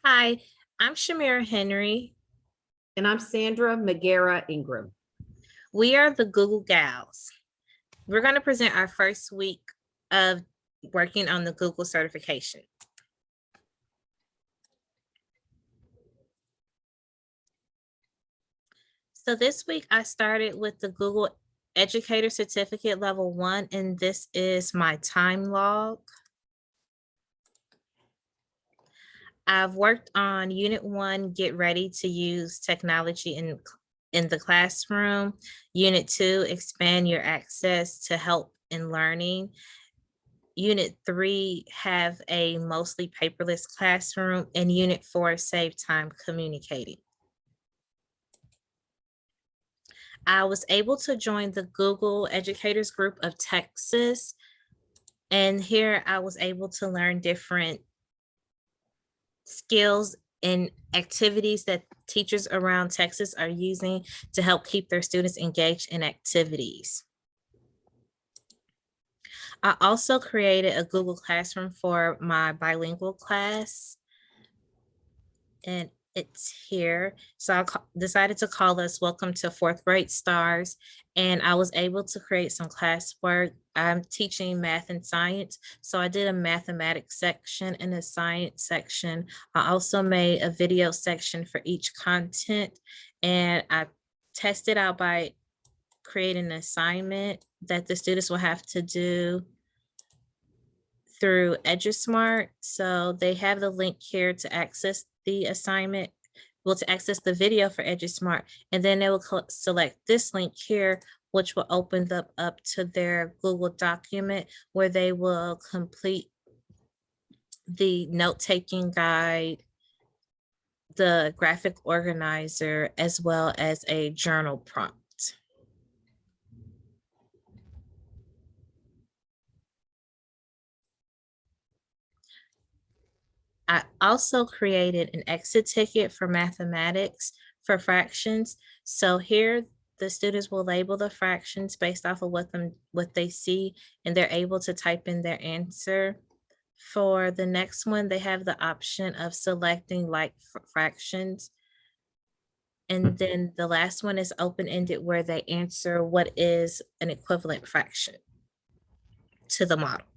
Hi, I'm Shamira Henry. And I'm Sandra Magera Ingram. We are the Google Gals. We're going to present our first week of working on the Google certification. So this week I started with the Google Educator Certificate Level 1, and this is my time log. I've worked on Unit 1, Get Ready to Use Technology in the Classroom. Unit 2, Expand Your Access to Help in Learning. Unit 3, Have a Mostly Paperless Classroom. And Unit 4, Save Time Communicating. I was able to join the Google Educators Group of Texas. And here I was able to learn different skills and activities that teachers around Texas are using to help keep their students engaged in activities. I also created a Google Classroom for my bilingual class, and it's here. So I decided to call us Welcome to Fourth Grade Stars, and I was able to create some classwork. I'm teaching math and science, so I did a mathematics section and a science section. I also made a video section for each content, and I tested out by creating an assignment that the students will have to do through EduSmart. So they have the link here to access the assignment, well, to access the video for EduSmart, and then they will select this link here, which will open them up to their Google document where they will complete the note-taking guide, the graphic organizer, as well as a journal prompt. I also created an exit ticket for mathematics for fractions. So here the students will label the fractions based off of what they see, and they're able to type in their answer. For the next one, they have the option of selecting like fractions. And then the last one is open-ended, where they answer what is an equivalent fraction to the model.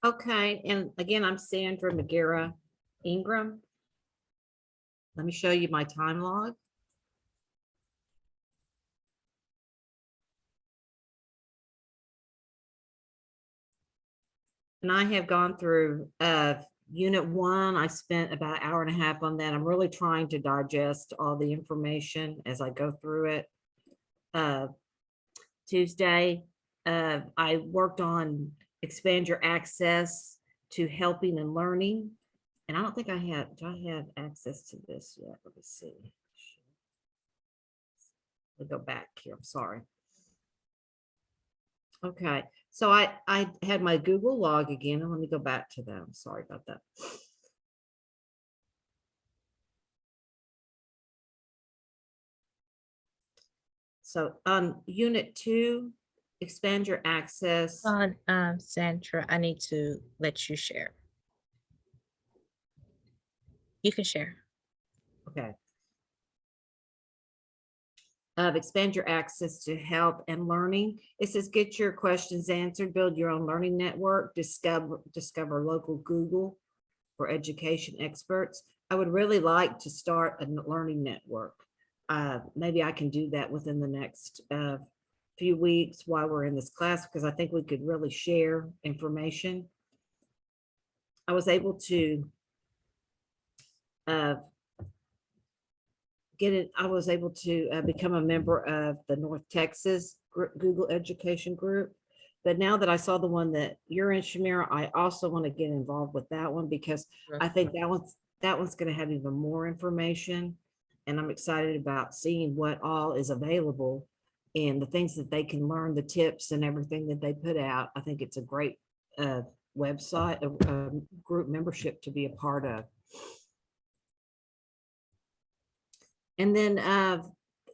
Okay, and again, I'm Sandra Magera Ingram. Let me show you my time log. And I have gone through Unit 1. I spent about an hour and a half on that. I'm really trying to digest all the information as I go through it. Tuesday, I worked on Expand Your Access to Helping and Learning. And I don't think do I have access to this yet? Let me see. We'll go back here, I'm sorry. Okay, so I had my Google log again, and let me go back to that. I'm sorry about that. So on Unit 2, Expand Your Access. Sandra, I need to let you share. You can share. Okay. Expand Your Access to Help and Learning. It says get your questions answered, build your own learning network, discover local Google for education experts. I would really like to start a learning network. Maybe I can do that within the next few weeks while we're in this class, because I think we could really share information. I was able to become a member of the North Texas Google Education Group. But now that I saw the one that you're in, Shamira, I also want to get involved with that one, because I think that one's going to have even more information. And I'm excited about seeing what all is available and the things that they can learn, the tips and everything that they put out. I think it's a great website, a group membership to be a part of. And then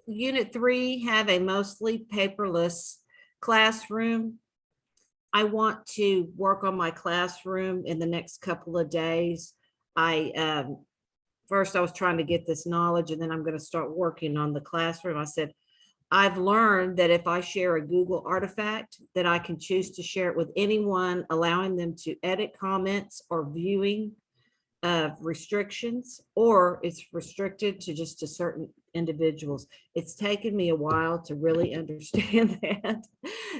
Unit 3 have a mostly paperless classroom. I want to work on my classroom in the next couple of days. First I was trying to get this knowledge, and then I'm going to start working on the classroom. I said, I've learned that if I share a Google artifact, that I can choose to share it with anyone, allowing them to edit comments or viewing restrictions, or it's restricted to just to certain individuals. It's taken me a while to really understand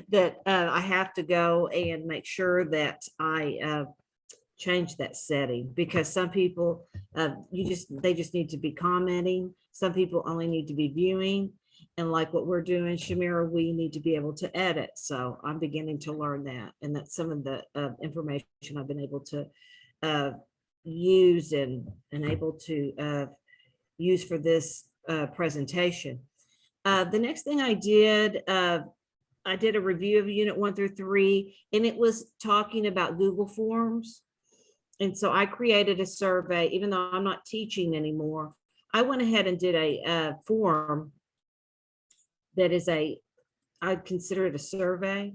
that I have to go and make sure that I change that setting, because some people they just need to be commenting. Some people only need to be viewing. And like what we're doing, Shamira, we need to be able to edit. So I'm beginning to learn that. And that's some of the information I've been able to use and able to use for this presentation. The next thing I did a review of Unit 1 through 3, and it was talking about Google Forms. And so I created a survey, even though I'm not teaching anymore. I went ahead and did a form that is I consider it a survey.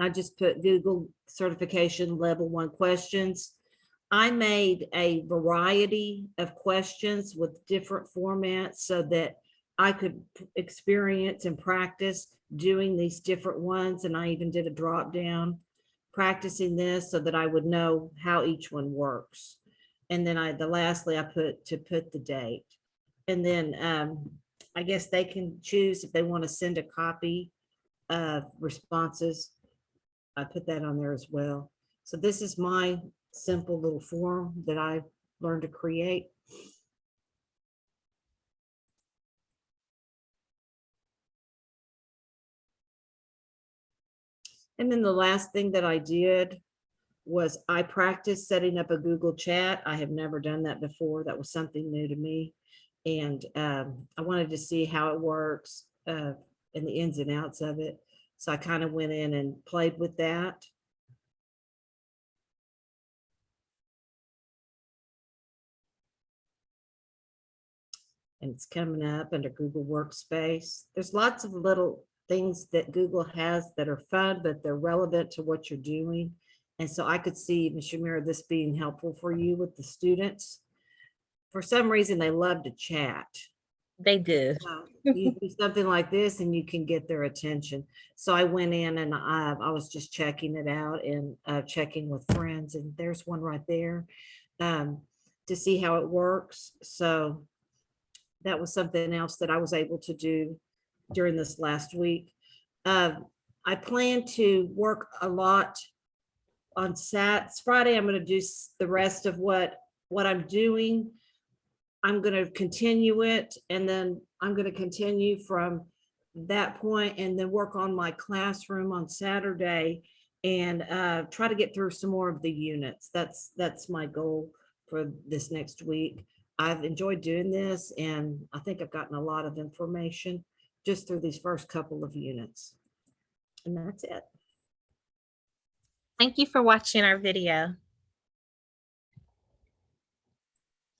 I just put Google certification level 1 questions. I made a variety of questions with different formats so that I could experience and practice doing these different ones. And I even did a drop down practicing this so that I would know how each one works. And then lastly, I put the date. And then I guess they can choose if they want to send a copy of responses. I put that on there as well. So this is my simple little form that I learned to create. And then the last thing that I did was I practiced setting up a Google chat. I have never done that before. That was something new to me. And I wanted to see how it works and the ins and outs of it. So I kind of went in and played with that. And it's coming up under Google Workspace. There's lots of little things that Google has that are fun, but they're relevant to what you're doing. And so I could see, Ms. Shamira, this being helpful for you with the students. For some reason, they love to chat. They do. You do something like this and you can get their attention. So I went in and I was just checking it out and checking with friends, and there's one right there to see how it works. So that was something else that I was able to do during this last week. I plan to work a lot on Friday. I'm going to do the rest of what I'm doing. I'm going to continue it, and then I'm going to continue from that point and then work on my classroom on Saturday and try to get through some more of the units. That's my goal for this next week. I've enjoyed doing this, and I think I've gotten a lot of information just through these first couple of units. And that's it. Thank you for watching our video.